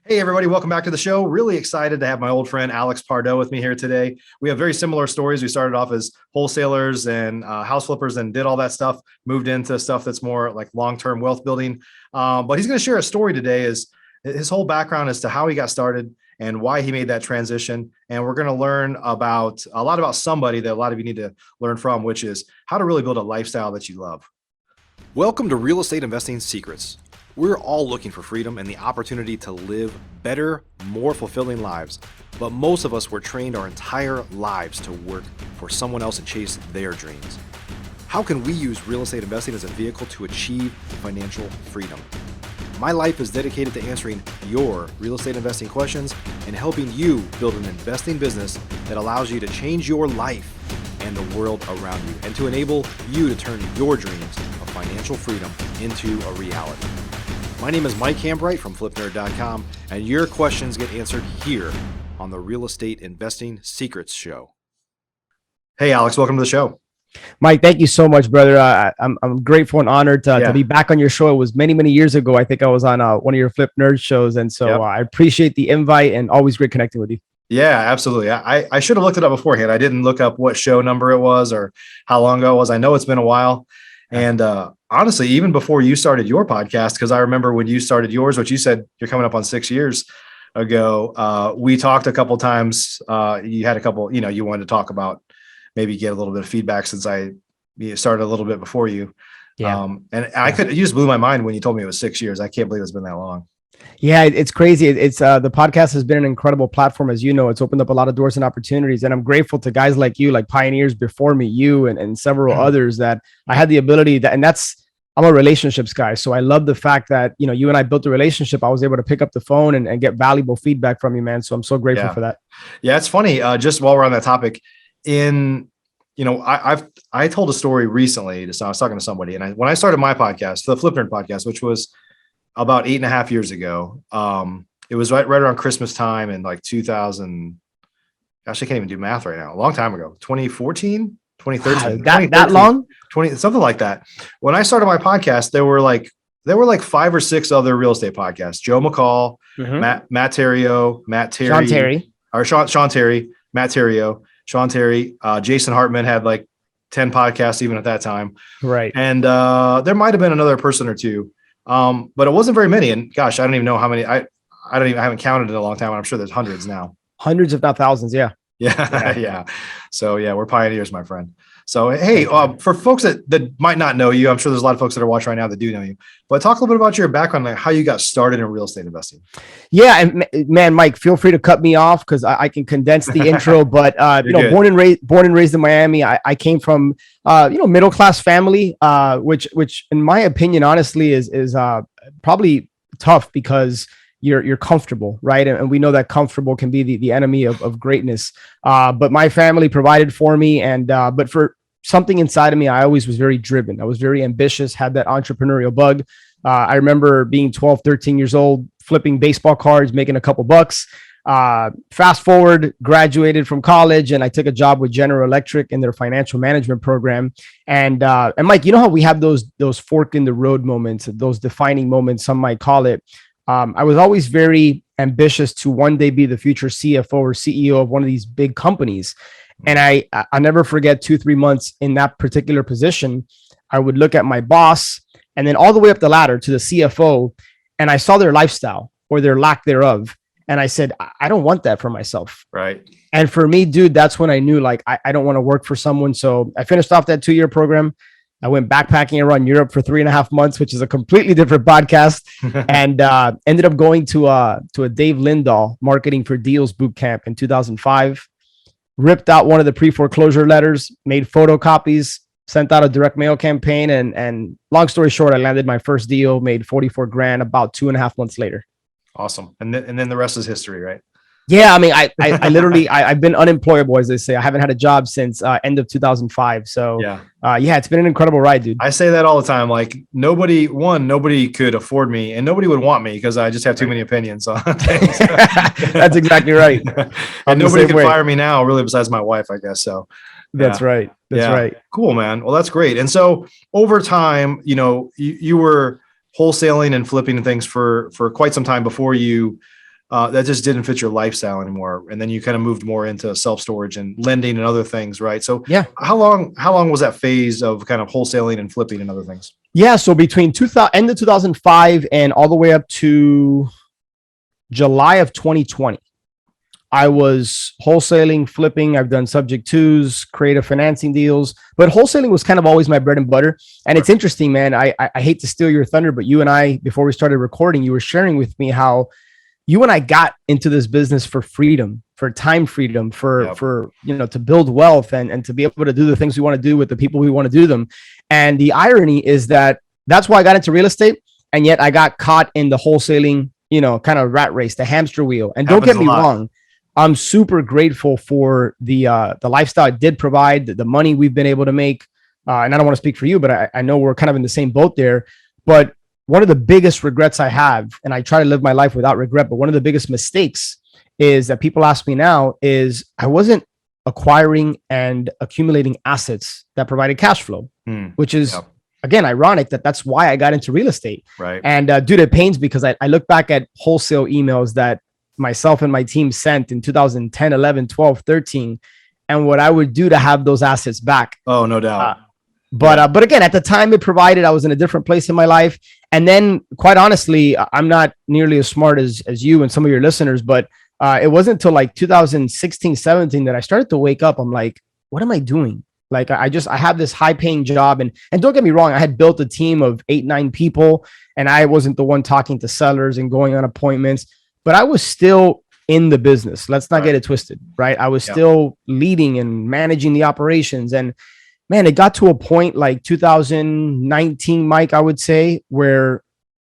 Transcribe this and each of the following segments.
Hey, everybody, welcome back to the show. Really excited to have my old friend Alex Pardo with me here today. We have very similar stories. We started off as wholesalers and house flippers and did all that stuff, moved into stuff that's more like long-term wealth building. But he's going to share a story today, is his whole background as to how he got started and why he made that transition. And we're going to learn about a lot about somebody that a lot of you need to learn from, which is how to really build a lifestyle that you love. Welcome to Real Estate Investing Secrets. We're all looking for freedom and the opportunity to live better, more fulfilling lives. But most of us were trained our entire lives to work for someone else and chase their dreams. How can we use real estate investing as a vehicle to achieve financial freedom? My life is dedicated to answering your real estate investing questions and helping you build an investing business that allows you to change your life and the world around you, and to enable you to turn your dreams of financial freedom into a reality. My name is Mike Hambright from Flipnerd.com, and your questions get answered here on the Real Estate Investing Secrets Show. Hey, Alex, welcome to the show. Mike, thank you so much, brother. I'm grateful and honored to be back on your show. It was many, many years ago. I think I was on one of your Flipnerd shows, and so I appreciate the invite and always great connecting with you. Yeah, absolutely. I should have looked it up beforehand. I didn't look up what show number it was or how long ago it was. I know it's been a while. And honestly, even before you started your podcast, because I remember when you started yours, which you said you're coming up on 6 years ago, we talked a couple times. You had a couple, you wanted to talk about, maybe get a little bit of feedback since I started a little bit before you. And you just blew my mind when you told me it was 6 years. I can't believe it's been that long. Yeah, it's crazy. It's the podcast has been an incredible platform. As you know, it's opened up a lot of doors and opportunities. And I'm grateful to guys like you, like pioneers before me, you and several others, that I had the ability I'm a relationships guy. So I love the fact that, you and I built a relationship. I was able to pick up the phone and get valuable feedback from you, man. So I'm so grateful for that. Yeah, it's funny. Just while we're on that topic, I told a story recently. I was talking to somebody, and when I started my podcast, the Flipnerd podcast, which was about 8.5 years ago, it was right around Christmas time in like 2000. Gosh, I can't even do math right now. A long time ago, 2014, 2013, that long, 20, something like that. When I started my podcast, there were like 5 or 6 other real estate podcasts. Joe McCall, Matt Theriault, Sean Terry, Matt Theriault, Sean Terry, Jason Hartman had like 10 podcasts even at that time. Right. And there might've been another person or two. But it wasn't very many. And gosh, I don't even know how many. I haven't counted in a long time. And I'm sure there's hundreds now. Hundreds, if not thousands. Yeah. Yeah. So yeah, we're pioneers, my friend. So, hey, for folks that might not know you, I'm sure there's a lot of folks that are watching right now that do know you, but talk a little bit about your background, like how you got started in real estate investing. Yeah. And man, Mike, feel free to cut me off because I can condense the intro, but, born and raised in Miami. I came from, middle-class family, which in my opinion, honestly is probably tough because you're comfortable, right? And we know that comfortable can be the enemy of greatness. But my family provided for me, but for something inside of me, I always was very driven. I was very ambitious, had that entrepreneurial bug. I remember being 12, 13 years old, flipping baseball cards, making a couple bucks. Fast forward, graduated from college, and I took a job with General Electric in their financial management program. And Mike, you know how we have those fork in the road moments, those defining moments, some might call it. I was always very ambitious to one day be the future CFO or CEO of one of these big companies. And I'll never forget 2-3 months in that particular position. I would look at my boss and then all the way up the ladder to the CFO, and I saw their lifestyle or their lack thereof. And I said, I don't want that for myself. Right. And for me, dude, that's when I knew like, I don't want to work for someone. So I finished off that 2-year program. I went backpacking around Europe for 3.5 months, which is a completely different podcast, and ended up going to a Dave Lindahl Marketing for Deals boot camp in 2005. Ripped out one of the pre-foreclosure letters, made photocopies, sent out a direct mail campaign, and long story short, I landed my first deal, made 44 grand about 2.5 months later. Awesome, and then the rest is history, right? Yeah, I mean, I literally, I've been unemployable, as they say. I haven't had a job since end of 2005. So it's been an incredible ride, dude. I say that all the time. Like nobody could afford me, and nobody would want me because I just have too many opinions on things. That's exactly right. And nobody can fire me now, really, besides my wife, I guess. So that's right. That's right. Cool, man. Well, that's great. And so over time, you were wholesaling and flipping things for quite some time before you that just didn't fit your lifestyle anymore. And then you kind of moved more into self-storage and lending and other things, right? So Yeah. How long was that phase of kind of wholesaling and flipping and other things? Yeah. So between end of 2005 and all the way up to July of 2020, I was wholesaling, flipping. I've done subject twos, creative financing deals, but wholesaling was kind of always my bread and butter. And it's interesting, man. I hate to steal your thunder, but you and I, before we started recording, you were sharing with me how you and I got into this business for freedom, for time freedom, for to build wealth and to be able to do the things we want to do with the people we want to do them. And the irony is that that's why I got into real estate. And yet I got caught in the wholesaling, kind of rat race, the hamster wheel. And don't get me wrong, I'm super grateful for the lifestyle it did provide, the money we've been able to make. And I don't want to speak for you, but I know we're kind of in the same boat there. But one of the biggest regrets I have, and I try to live my life without regret, but one of the biggest mistakes is that people ask me now is I wasn't acquiring and accumulating assets that provided cash flow, which is, again, ironic that's why I got into real estate. Right. And dude, it pains because I look back at wholesale emails that myself and my team sent in 2010, 11, 12, 13, and what I would do to have those assets back. Oh, no doubt. But again, at the time it provided, I was in a different place in my life. And then quite honestly, I'm not nearly as smart as you and some of your listeners, but it wasn't until like 2016, 17 that I started to wake up. I'm like, what am I doing? Like, I have this high paying job and don't get me wrong. I had built a team of 8, 9 people and I wasn't the one talking to sellers and going on appointments, but I was still in the business. Let's not get it twisted, right? I was still leading and managing the operations. And man, it got to a point like 2019, Mike, I would say, where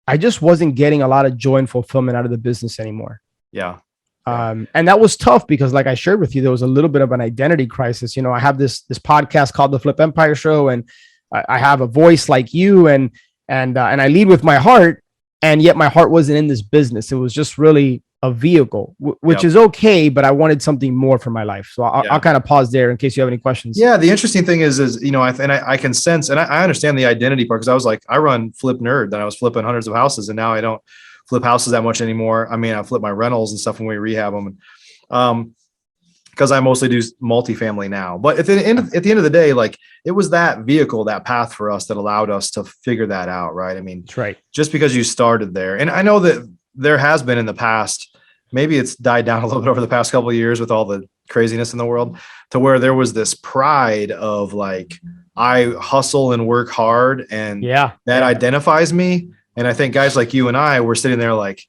I just wasn't getting a lot of joy and fulfillment out of the business anymore. Yeah. And that was tough because like I shared with you, there was a little bit of an identity crisis. I have this podcast called the Flip Empire Show, and I have a voice like you and I lead with my heart. And yet my heart wasn't in this business. It was just really a vehicle, which is okay, but I wanted something more for my life. So I'll kind of pause there in case you have any questions. Yeah. The interesting thing is I can sense, and I understand the identity part, because I was like, I run Flipnerd, then I was flipping hundreds of houses, and now I don't flip houses that much anymore. I mean, I flip my rentals and stuff when we rehab them. Because I mostly do multifamily now. But at the end of the day, like, it was that vehicle, that path for us that allowed us to figure that out, right? I mean, that's right. Just because you started there. And I know that there has been in the past, maybe it's died down a little bit over the past couple of years with all the craziness in the world, to where there was this pride of like, I hustle and work hard, and that identifies me. And I think guys like you and I were sitting there like,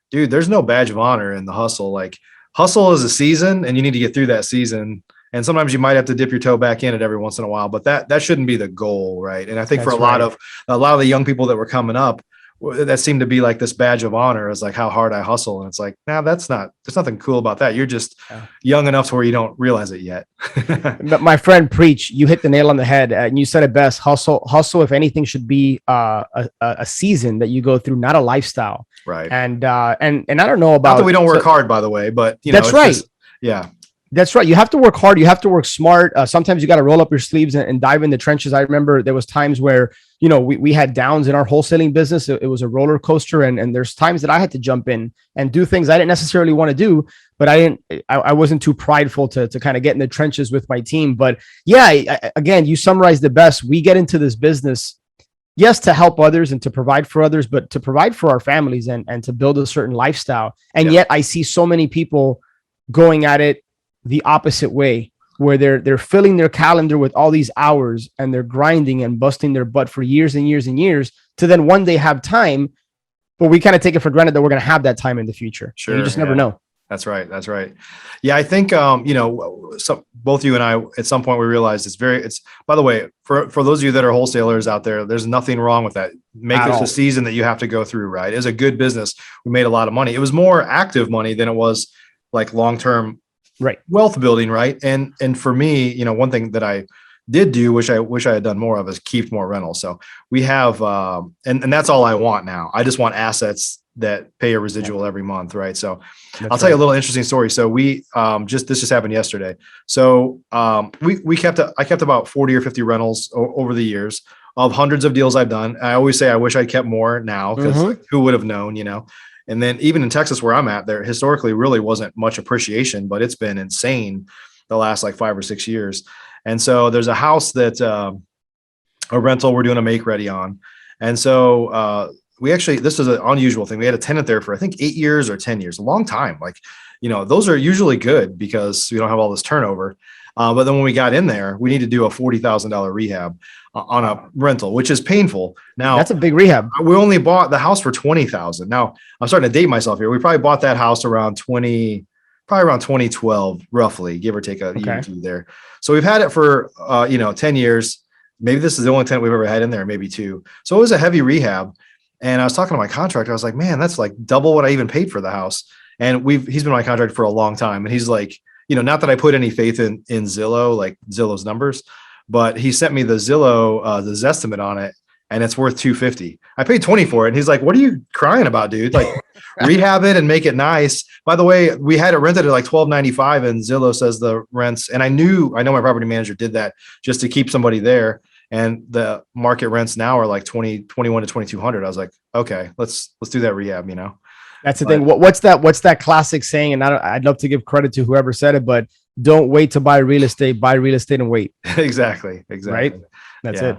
dude, there's no badge of honor in the hustle. Like, hustle is a season and you need to get through that season. And sometimes you might have to dip your toe back in it every once in a while, but that shouldn't be the goal. Right. And I think for a lot of the young people that were coming up, that seemed to be like this badge of honor, is like how hard I hustle. And it's like, there's nothing cool about that. You're just young enough to where you don't realize it yet. But my friend, preach, you hit the nail on the head, and you said it best. Hustle, if anything, should be a season that you go through, not a lifestyle. Right. And I don't know about, not that we don't work hard, by the way, but that's right. That's right. You have to work hard. You have to work smart. Sometimes you got to roll up your sleeves and dive in the trenches. I remember there was times where, we had downs in our wholesaling business. It was a roller coaster. And there's times that I had to jump in and do things I didn't necessarily want to do, but I wasn't too prideful to kind of get in the trenches with my team. But again, you summarized the best. We get into this business, yes, to help others and to provide for others, but to provide for our families and to build a certain lifestyle. And yet I see so many people going at it the opposite way, where they're filling their calendar with all these hours and they're grinding and busting their butt for years and years and years to then one day have time. But we kind of take it for granted that we're going to have that time in the future. Sure. You just never know. That's right. Yeah. I think, both you and I, at some point we realized by the way, for those of you that are wholesalers out there, there's nothing wrong with that. Make this a season that you have to go through, right? It's a good business. We made a lot of money. It was more active money than it was like long-term wealth building. Right. And for me, one thing that I did do, which I wish I had done more of, is keep more rentals. So we have, and that's all I want now. I just want assets that pay a residual every month. Right. So I'll tell you a little interesting story. So we, this just happened yesterday. So I kept about 40 or 50 rentals over the years of hundreds of deals I've done. I always say, I wish I kept more now, because who would have known, And then even in Texas, where I'm at, there historically really wasn't much appreciation, but it's been insane the last like 5 or 6 years. And so there's a house that a rental we're doing a make ready on. And so we actually, this is an unusual thing. We had a tenant there for I think 8 years or 10 years, a long time. Like, those are usually good because we don't have all this turnover. But then when we got in there, we need to do a $40,000 rehab on a rental, which is painful. Now that's a big rehab. We only bought the house for 20,000. Now I'm starting to date myself here. We probably bought that house around 2012, roughly, give or take a year or two there. So we've had it for 10 years. Maybe this is the only tenant we've ever had in there, maybe two. So it was a heavy rehab. And I was talking to my contractor. I was like, man, that's like double what I even paid for the house. And he's been my contractor for a long time. And he's like, not that I put any faith in Zillow, like Zillow's numbers, but he sent me the Zillow, the Zestimate on it, and it's worth 250. I paid 20 for it. And he's like, what are you crying about, dude? Like rehab it and make it nice. By the way, we had it rented at like $12.95 and Zillow says the rents. And I know my property manager did that just to keep somebody there. And the market rents now are like 21 to 2,200. I was like, okay, let's do that rehab, That's the thing. What's that classic saying? And I'd love to give credit to whoever said it, but don't wait to buy real estate, buy real estate and wait. Exactly. Right. That's it.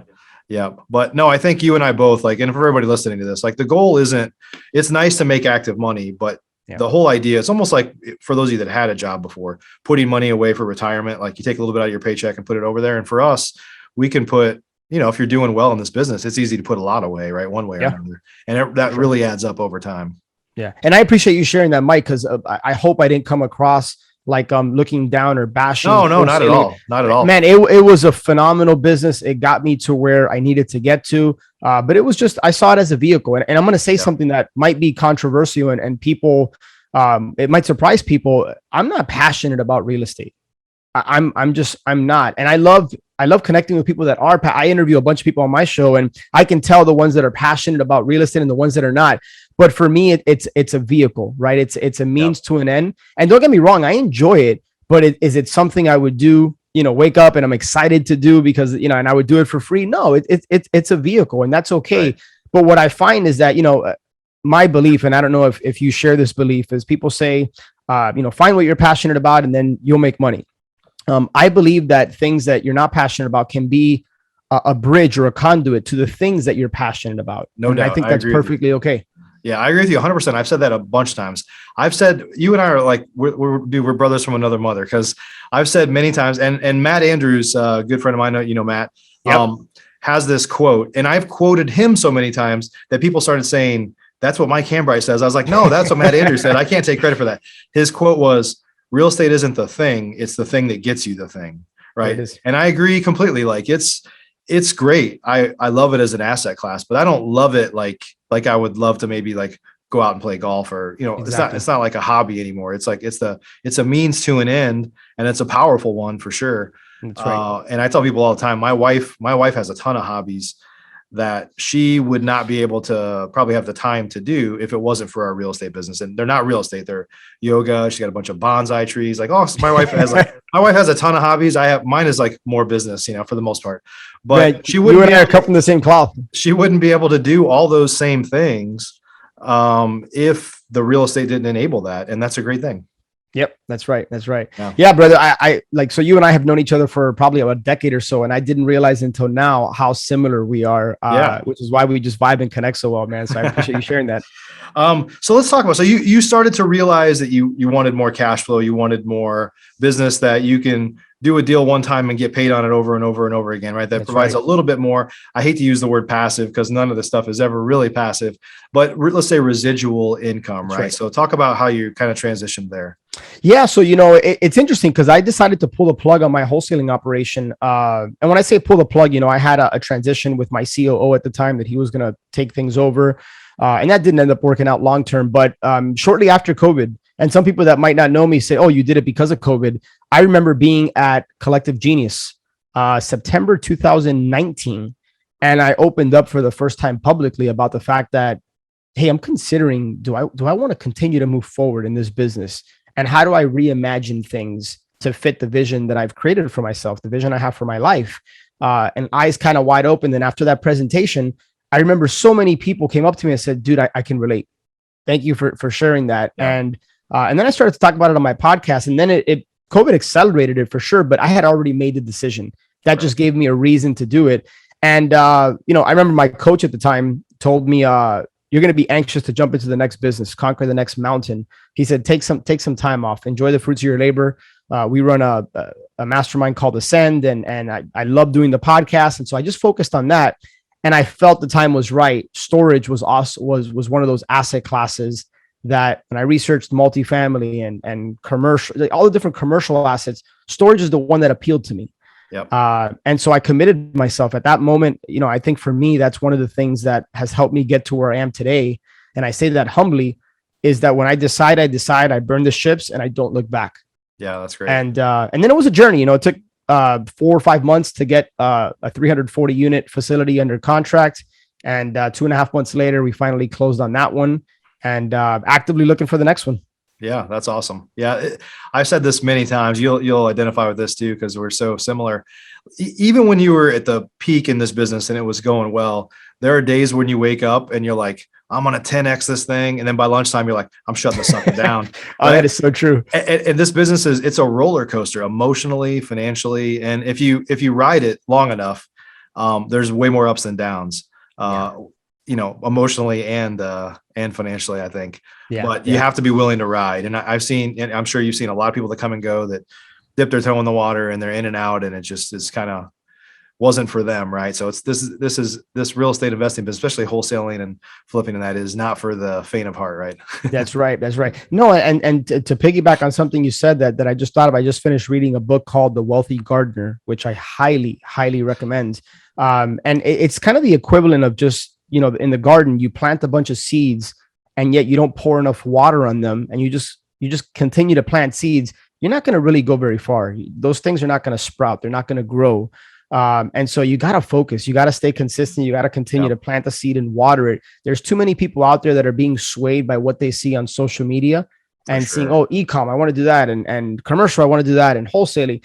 Yeah. But no, I think you and I both and for everybody listening to this, like the goal isn't, it's nice to make active money, but the whole idea, it's almost like for those of you that had a job before, putting money away for retirement, like you take a little bit out of your paycheck and put it over there. And for us, we can put, if you're doing well in this business, it's easy to put a lot away, right? One way or another. And that really adds up over time. Yeah. And I appreciate you sharing that, Mike, because I hope I didn't come across like looking down or bashing. No, not at all. Not at all. Man, it was a phenomenal business. It got me to where I needed to get to. But it was just, I saw it as a vehicle. And I'm going to say something that might be controversial and people, it might surprise people. I'm not passionate about real estate. I'm not. And I love connecting with people that are. I interview a bunch of people on my show, and I can tell the ones that are passionate about real estate and the ones that are not. But for me, it's a vehicle, right? It's a means to an end. And don't get me wrong, I enjoy it. But is it something I would do? Wake up and I'm excited to do because and I would do it for free? No, it's a vehicle, and that's okay. Right. But what I find is that my belief, and I don't know if you share this belief, is people say, find what you're passionate about, and then you'll make money. I believe that things that you're not passionate about can be a bridge or a conduit to the things that you're passionate about. No doubt. I think that's perfectly okay. Yeah, I agree with you 100%. I've said that a bunch of times. I've said, you and I are like, we're brothers from another mother, because I've said many times, and Matt Andrews, a good friend of mine, Matt, has this quote, and I've quoted him so many times that people started saying, that's what Mike Hambright says. I was like, no, that's what Matt Andrews said. I can't take credit for that. His quote was, real estate isn't the thing, it's the thing that gets you the thing. Right. And I agree completely. Like it's great. I love it as an asset class, but I don't love it like I would love to maybe like go out and play golf or, exactly. It's not like a hobby anymore. It's like, it's a means to an end, and it's a powerful one for sure. That's right. And I tell people all the time, my wife has a ton of hobbies that she would not be able to probably have the time to do if it wasn't for our real estate business. And they're not real estate, they're yoga. She's got a bunch of bonsai trees. Like, so my wife has a ton of hobbies. Mine is like more business, for the most part, but she wouldn't be cut from the same cloth. She wouldn't be able to do all those same things if the real estate didn't enable that. And that's a great thing. Yep. That's right. Yeah, brother. I like, so you and I have known each other for probably a decade or so. And I didn't realize until now how similar we are, which is why we just vibe and connect so well, man. So I appreciate you sharing that. So let's talk about, so you started to realize that you wanted more cash flow. You wanted more business that you can do a deal one time and get paid on it over and over and over again, right? That provides a little bit more. I hate to use the word passive because none of this stuff is ever really passive, but let's say residual income, right? So talk about how you kind of transitioned there. Yeah. So, it's interesting because I decided to pull the plug on my wholesaling operation. And when I say pull the plug, I had a transition with my COO at the time that he was going to take things over. And that didn't end up working out long term. But shortly after COVID, and some people that might not know me say, oh, you did it because of COVID. I remember being at Collective Genius, September 2019. And I opened up for the first time publicly about the fact that, hey, I'm considering, do I want to continue to move forward in this business? And how do I reimagine things to fit the vision that I've created for myself, the vision I have for my life? And eyes kind of wide open. Then after that presentation, I remember so many people came up to me and said, dude, I can relate. Thank you for sharing that. Yeah. And then I started to talk about it on my podcast, and then it COVID accelerated it for sure, but I had already made the decision. That just gave me a reason to do it. And I remember my coach at the time told me, you're going to be anxious to jump into the next business, conquer the next mountain. He said, take some time off, enjoy the fruits of your labor. We run a mastermind called Ascend, and I love doing the podcast. And so I just focused on that. And I felt the time was right. Storage was one of those asset classes that, when I researched multifamily and commercial, like all the different commercial assets, storage is the one that appealed to me. Yep. And so I committed myself at that moment. I think for me, that's one of the things that has helped me get to where I am today. And I say that humbly, is that when I decide, I burn the ships and I don't look back. Yeah, that's great. And then it was a journey. It took 4 or 5 months to get a 340 unit facility under contract. And 2.5 months later, we finally closed on that one, and actively looking for the next one. Yeah, that's awesome. Yeah, I've said this many times. You'll identify with this too, because we're so similar. Even when you were at the peak in this business and it was going well, there are days when you wake up and you're like, I'm gonna 10x this thing, and then by lunchtime you're like, I'm shutting this sucker down. Oh, that is so true. And this business it's a roller coaster, emotionally, financially, and if you ride it long enough, there's way more ups than downs. Emotionally and financially, I think. But you have to be willing to ride. And I've seen, and I'm sure you've seen a lot of people that come and go that dip their toe in the water and they're in and out, and it just is kind of wasn't for them, right? So it's this real estate investing, but especially wholesaling and flipping, and that is not for the faint of heart, right? That's right. No, and to piggyback on something you said that I just thought of, I just finished reading a book called The Wealthy Gardener, which I highly recommend. And it's kind of the equivalent of just, in the garden, you plant a bunch of seeds and yet you don't pour enough water on them, and you just continue to plant seeds. You're not going to really go very far. Those things are not going to sprout. They're not going to grow. And so you got to focus, you got to stay consistent. You got to continue to plant the seed and water it. There's too many people out there that are being swayed by what they see on social media and seeing, oh, e-com, I want to do that. And commercial, I want to do that. And wholesaling.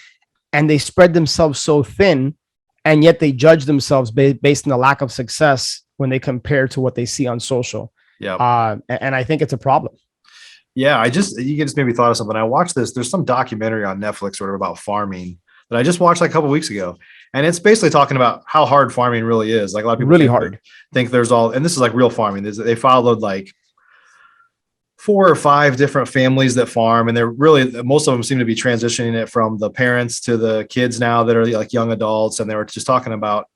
And they spread themselves so thin, and yet they judge themselves based on the lack of success when they compare to what they see on social. Yeah. And I think it's a problem. Yeah. You just made me thought of something. I watched this. There's some documentary on Netflix or about farming that I just watched like a couple of weeks ago. And it's basically talking about how hard farming really is. Like a lot of people think there's all, and this is like real farming. They followed like 4 or 5 different families that farm. And they're really, most of them seem to be transitioning it from the parents to the kids now that are like young adults. And they were just talking about,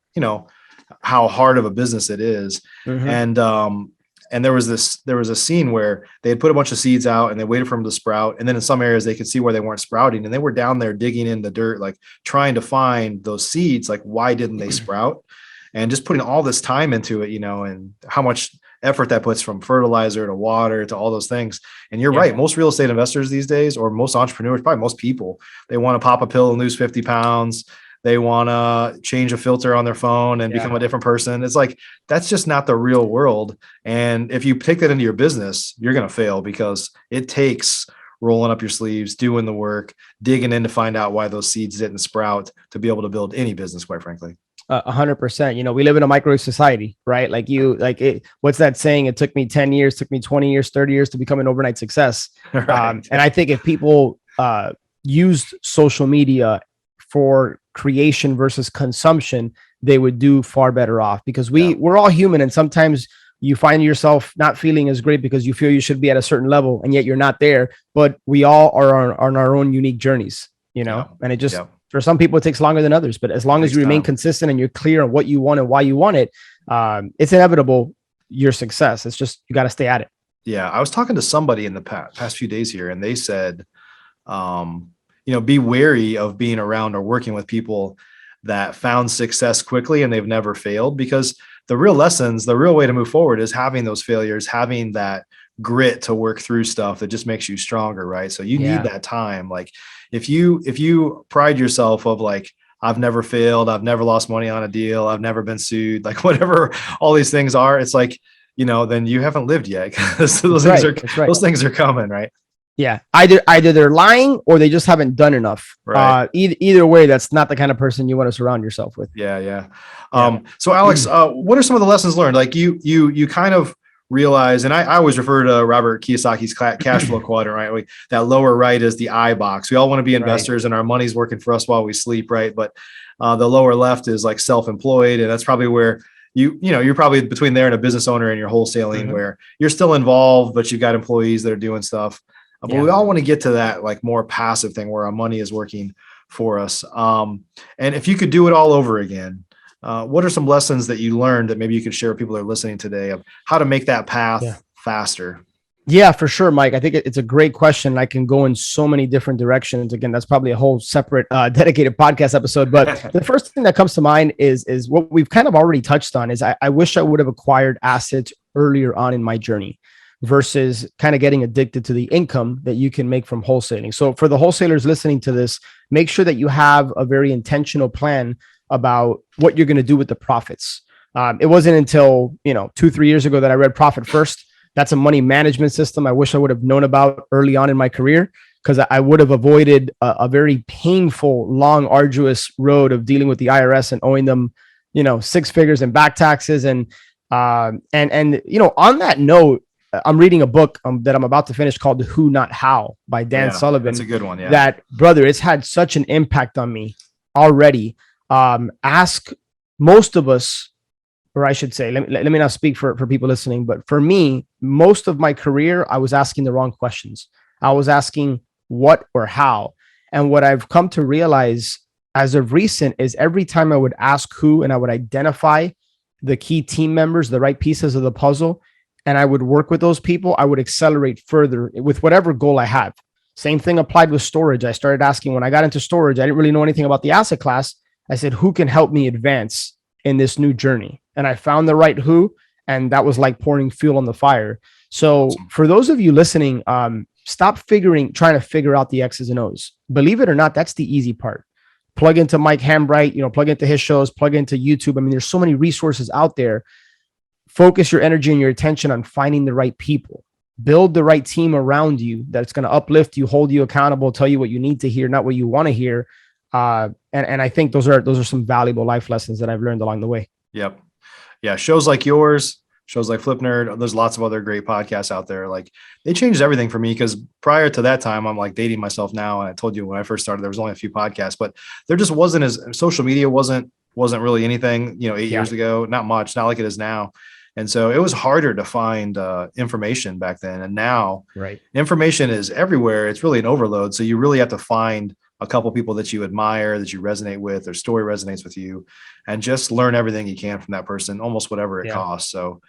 how hard of a business it is. Mm-hmm. And there was a scene where they had put a bunch of seeds out and they waited for them to sprout. And then in some areas they could see where they weren't sprouting, and they were down there digging in the dirt, like trying to find those seeds. Like, why didn't they sprout? And just putting all this time into it, and how much effort that puts, from fertilizer to water to all those things. And you're right. Most real estate investors these days, or most entrepreneurs, probably most people, they want to pop a pill and lose 50 pounds. They want to change a filter on their phone and become a different person. It's like, that's just not the real world. And if you take that into your business, you're going to fail, because it takes rolling up your sleeves, doing the work, digging in to find out why those seeds didn't sprout to be able to build any business, quite frankly. 100%. We live in a microwave society, right? What's that saying? It took me 10 years, took me 20 years, 30 years to become an overnight success. Right. And I think if people used social media for creation versus consumption, they would do far better off, because we're all human. And sometimes you find yourself not feeling as great because you feel you should be at a certain level, and yet you're not there. But we all are on our own unique journeys, and it just, for some people it takes longer than others, but as long as you remain consistent and you're clear on what you want and why you want it, it's inevitable, your success. It's just, you got to stay at it. Yeah. I was talking to somebody in the past few days here, and they said, be wary of being around or working with people that found success quickly and they've never failed, because the real way to move forward is having those failures, having that grit to work through stuff that just makes you stronger. Right. So you need that time. Like if you pride yourself of like, I've never failed, I've never lost money on a deal, I've never been sued, like whatever all these things are, it's like, then you haven't lived yet. Those things are coming. Right. Yeah. Either they're lying or they just haven't done enough. Right. Either way, that's not the kind of person you want to surround yourself with. Yeah. So Alex, what are some of the lessons learned? Like you kind of realize, and I always refer to Robert Kiyosaki's cash flow quadrant, right? That lower right is the I box. We all want to be investors and our money's working for us while we sleep, right? But the lower left is like self-employed. And that's probably where you're probably between there and a business owner and your wholesaling where you're still involved, but you've got employees that are doing stuff. But we all want to get to that like more passive thing where our money is working for us. And if you could do it all over again, what are some lessons that you learned that maybe you could share with people that are listening today of how to make that path faster? Yeah, for sure, Mike. I think it's a great question. I can go in so many different directions. Again, that's probably a whole separate dedicated podcast episode. But the first thing that comes to mind is what we've kind of already touched on is I wish I would have acquired assets earlier on in my journey versus kind of getting addicted to the income that you can make from wholesaling. So for the wholesalers listening to this, make sure that you have a very intentional plan about what you're going to do with the profits. It wasn't until 2-3 years ago that I read Profit First. That's a money management system I wish I would have known about early on in my career, because I would have avoided a very painful, long, arduous road of dealing with the IRS and owing them, 6 figures in back taxes. And on that note, I'm reading a book that I'm about to finish called The Who Not How by Dan Sullivan. That's a good one. Yeah. That, brother, it's had such an impact on me already. Ask most of us, or I should say, let me not speak for people listening, but for me, most of my career, I was asking the wrong questions. I was asking what or how. And what I've come to realize as of recent is every time I would ask who and I would identify the key team members, the right pieces of the puzzle, and I would work with those people, I would accelerate further with whatever goal I have. Same thing applied with storage. I started asking when I got into storage, I didn't really know anything about the asset class. I said, who can help me advance in this new journey? And I found the right who, and that was like pouring fuel on the fire. So for those of you listening, stop trying to figure out the X's and O's. Believe it or not, that's the easy part. Plug into Mike Hambright, plug into his shows, plug into YouTube. I mean, there's so many resources out there. Focus your energy and your attention on finding the right people. Build the right team around you that's going to uplift you, hold you accountable, tell you what you need to hear, not what you want to hear. And I think those are some valuable life lessons that I've learned along the way. Yep. Yeah. Shows like yours, shows like Flipnerd, there's lots of other great podcasts out there. Like they changed everything for me, because prior to that time, I'm like dating myself now. And I told you when I first started, there was only a few podcasts, but there just wasn't social media wasn't really anything, 8 years ago, not much, not like it is now. And so it was harder to find information back then. And now information is everywhere. It's really an overload. So you really have to find a couple people that you admire, that you resonate with, their story resonates with you, and just learn everything you can from that person, almost whatever it costs. So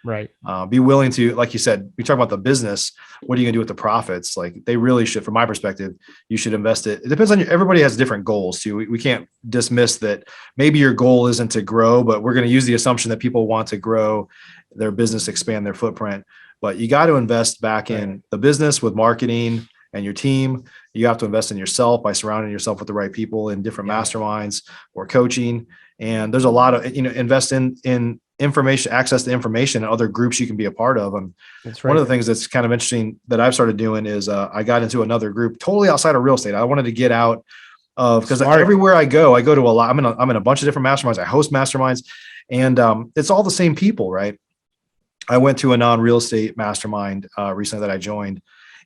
be willing to, like you said, we talk about the business. What are you gonna do with the profits? Like they really should, from my perspective, you should invest it. It depends on everybody has different goals too. We can't dismiss that maybe your goal isn't to grow, but we're going to use the assumption that people want to grow their business, expand their footprint. But you got to invest back in the business with marketing and your team. You have to invest in yourself by surrounding yourself with the right people in different masterminds or coaching. And there's a lot of, invest in information, access to information and other groups you can be a part of. And one of the things that's kind of interesting that I've started doing is I got into another group totally outside of real estate. I wanted to get out of, because everywhere I go to a lot. I'm in a bunch of different masterminds. I host masterminds, and it's all the same people, right? I went to a non-real estate mastermind recently that I joined,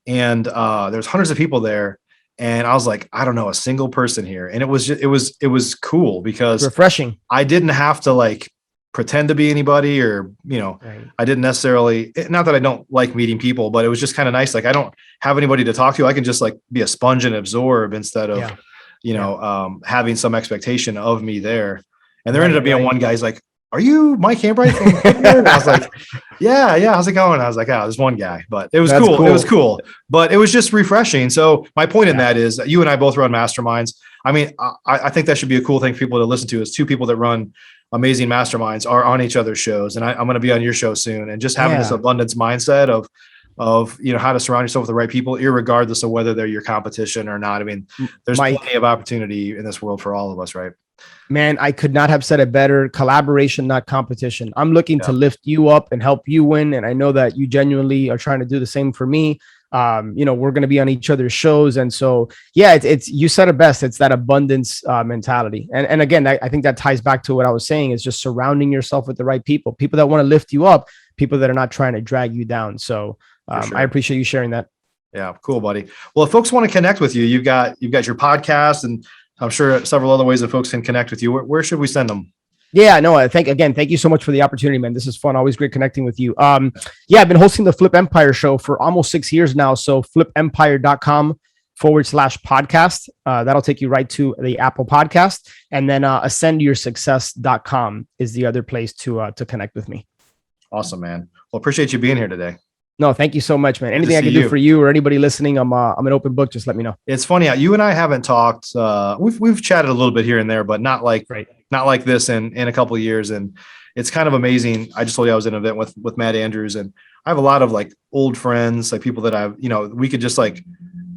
and there's hundreds of people there. And I was like, I don't know a single person here. And it was cool because refreshing. I didn't have to like pretend to be anybody or, I didn't necessarily, not that I don't like meeting people, but it was just kind of nice. Like I don't have anybody to talk to. I can just like be a sponge and absorb instead of, having some expectation of me there. And there ended up being one guy, he's like, are you Mike Hambright from Flipnerd? I was like, yeah. How's it going? I was like, there's one guy, but it was cool. It was cool, but it was just refreshing. So my point in that is you and I both run masterminds. I mean, I think that should be a cool thing for people to listen to, is two people that run amazing masterminds are on each other's shows. And I'm going to be on your show soon, and just having this abundance mindset of how to surround yourself with the right people, irregardless of whether they're your competition or not. I mean, there's plenty of opportunity in this world for all of us, right? Man, I could not have said it better. Collaboration, not competition. I'm looking to lift you up and help you win. And I know that you genuinely are trying to do the same for me. We're going to be on each other's shows. And so, yeah, it's you said it best. It's that abundance mentality. And again, I think that ties back to what I was saying, is just surrounding yourself with the right people that want to lift you up, people that are not trying to drag you down. So Sure. I appreciate you sharing that. Yeah, cool, buddy. Well, if folks want to connect with you, you've got your podcast, and I'm sure several other ways that folks can connect with you. Where should we send them? Yeah, no, thank you so much for the opportunity, man. This is fun. Always great connecting with you. Yeah, I've been hosting the Flip Empire show for almost 6 years now. So flipempire.com/podcast. That'll take you right to the Apple podcast. And then ascendyoursuccess.com is the other place to connect with me. Awesome, man. Well, appreciate you being here today. No, thank you so much, man. Anything I can do for you or anybody listening, I'm an open book. Just let me know. It's funny, you and I haven't talked. We've chatted a little bit here and there, but not like this in a couple of years. And it's kind of amazing. I just told you I was in an event with Matt Andrews, and I have a lot of like old friends, like people that I've, we could just like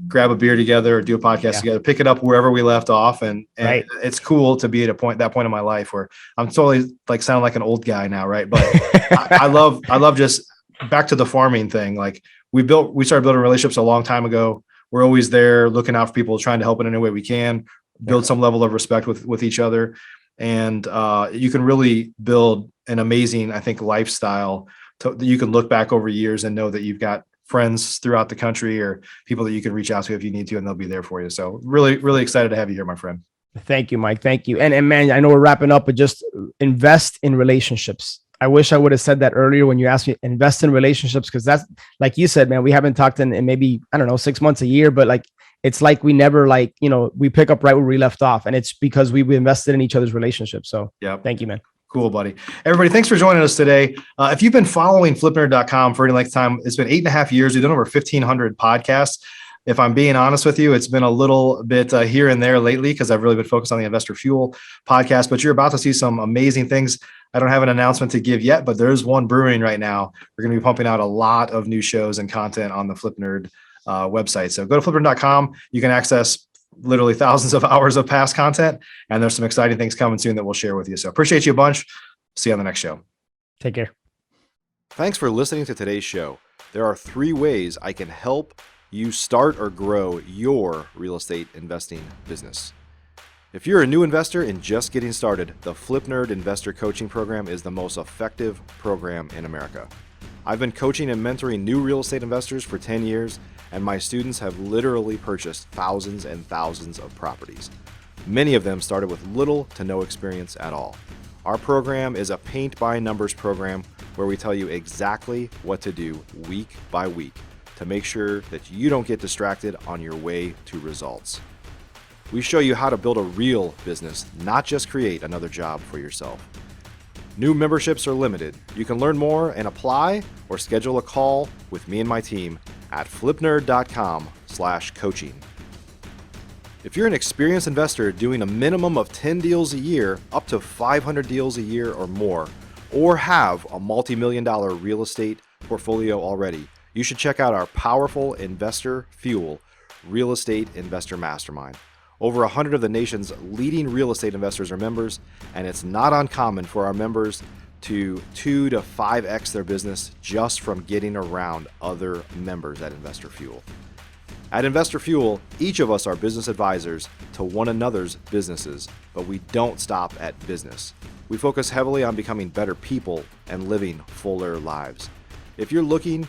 grab a beer together or do a podcast together, pick it up wherever we left off. And it's cool to be at that point in my life where I'm totally like sounding like an old guy now. Right. But I love just back to the farming thing. Like we started building relationships a long time ago. We're always there looking out for people, trying to help in any way we can, build some level of respect with each other. And you can really build an amazing, I think, lifestyle that you can look back over years and know that you've got friends throughout the country or people that you can reach out to if you need to, and they'll be there for you. So really, really excited to have you here, my friend. Thank you, Mike. Thank you. And man, I know we're wrapping up, but just invest in relationships. I wish I would have said that earlier when you asked me, invest in relationships. Cause that's like you said, man, we haven't talked in maybe, I don't know, 6 months, a year, but like, it's like we never we pick up right where we left off, and it's because we've invested in each other's relationships. So thank you, man. Cool, buddy. Everybody, thanks for joining us today. If you've been following flipnerd.com for any length of time, it's been 8.5 years. We've done over 1,500 podcasts. If I'm being honest with you, it's been a little bit here and there lately because I've really been focused on the Investor Fuel podcast, but you're about to see some amazing things. I don't have an announcement to give yet, but there's one brewing right now. We're going to be pumping out a lot of new shows and content on the Flipnerd website. So go to flipnerd.com. You can access literally thousands of hours of past content, and there's some exciting things coming soon that we'll share with you. So appreciate you a bunch. See you on the next show. Take care. Thanks for listening to today's show. There are 3 ways I can help you start or grow your real estate investing business. If you're a new investor and just getting started, the Flipnerd Investor Coaching Program is the most effective program in America. I've been coaching and mentoring new real estate investors for 10 years, and my students have literally purchased thousands and thousands of properties. Many of them started with little to no experience at all. Our program is a paint-by-numbers program where we tell you exactly what to do week by week to make sure that you don't get distracted on your way to results. We show you how to build a real business, not just create another job for yourself. New memberships are limited. You can learn more and apply or schedule a call with me and my team at flipnerd.com/coaching. If you're an experienced investor doing a minimum of 10 deals a year, up to 500 deals a year or more, or have a multi-million-dollar real estate portfolio already, you should check out our powerful Investor Fuel Real Estate Investor Mastermind. Over 100 of the nation's leading real estate investors are members, and it's not uncommon for our members to 2 to 5x their business just from getting around other members at Investor Fuel. At Investor Fuel, each of us are business advisors to one another's businesses, but we don't stop at business. We focus heavily on becoming better people and living fuller lives. If you're looking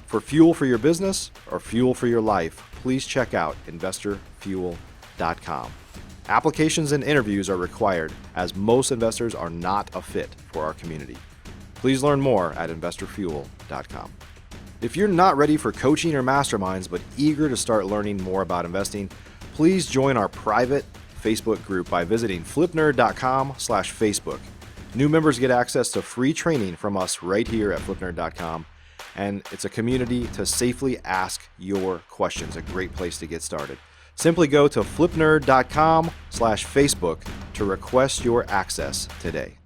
for fuel for your business or fuel for your life, please check out investorfuel.com. Applications and interviews are required, as most investors are not a fit for our community. Please learn more at investorfuel.com. If you're not ready for coaching or masterminds but eager to start learning more about investing, please join our private Facebook group by visiting flipnerd.com/Facebook. New members get access to free training from us right here at flipnerd.com, and it's a community to safely ask your questions, a great place to get started. Simply go to flipnerd.com/Facebook to request your access today.